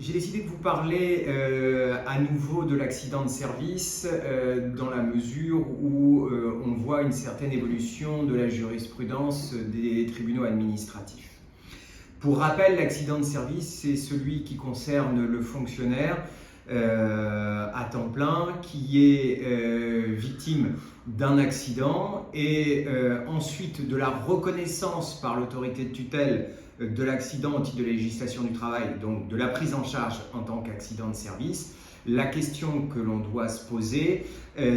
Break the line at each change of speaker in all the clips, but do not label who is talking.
J'ai décidé de vous parler à nouveau de l'accident de service dans la mesure où on voit une certaine évolution de la jurisprudence des tribunaux administratifs. Pour rappel, l'accident de service, c'est celui qui concerne le fonctionnaire à temps plein qui est victime d'un accident et ensuite de la reconnaissance par l'autorité de tutelle de l'accident au titre de la législation du travail, donc de la prise en charge en tant qu'accident de service. La question que l'on doit se poser, est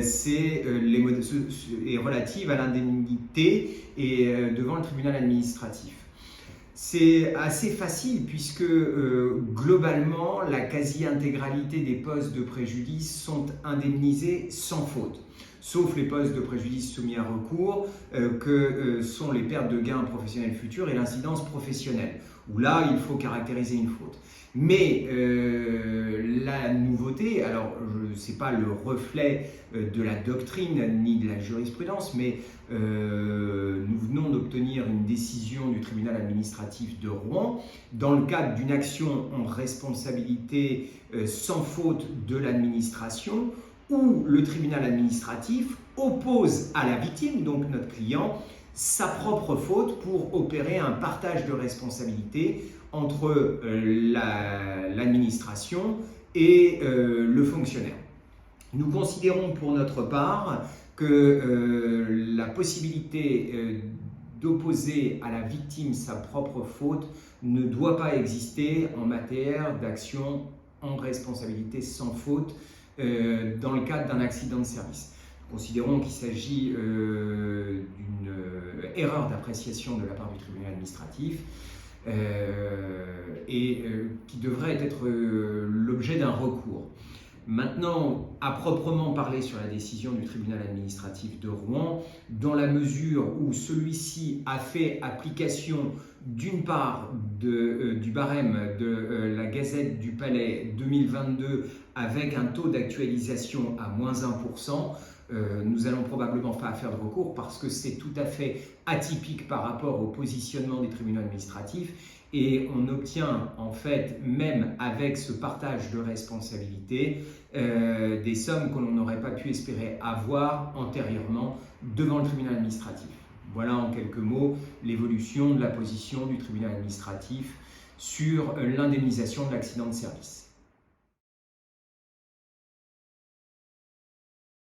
relative à l'indemnité et devant le tribunal administratif. C'est assez facile puisque globalement, la quasi-intégralité des postes de préjudice sont indemnisés sans faute, sauf les postes de préjudice soumis à recours que sont les pertes de gains professionnels futurs et l'incidence professionnelle, où là, il faut caractériser une faute. Mais la nouveauté, alors ce n'est pas le reflet de la doctrine ni de la jurisprudence, mais nous venons d'obtenir une décision du tribunal administratif de Rouen dans le cadre d'une action en responsabilité sans faute de l'administration où le tribunal administratif oppose à la victime, donc notre client, sa propre faute pour opérer un partage de responsabilité entre l'administration et le fonctionnaire. Nous considérons pour notre part que la possibilité d'opposer à la victime sa propre faute ne doit pas exister en matière d'action en responsabilité sans faute dans le cadre d'un accident de service. Nous considérons qu'il s'agit d'une erreur d'appréciation de la part du tribunal administratif et qui devrait être l'objet d'un recours. Maintenant, à proprement parler sur la décision du tribunal administratif de Rouen, dans la mesure où celui-ci a fait application d'une part du barème de la Gazette du Palais 2022 avec un taux d'actualisation à moins 1%, nous allons probablement pas faire de recours parce que c'est tout à fait atypique par rapport au positionnement des tribunaux administratifs et on obtient en fait même avec ce partage de responsabilité des sommes que l'on n'aurait pas pu espérer avoir antérieurement devant le tribunal administratif. Voilà en quelques mots l'évolution de la position du tribunal administratif sur l'indemnisation de l'accident de service.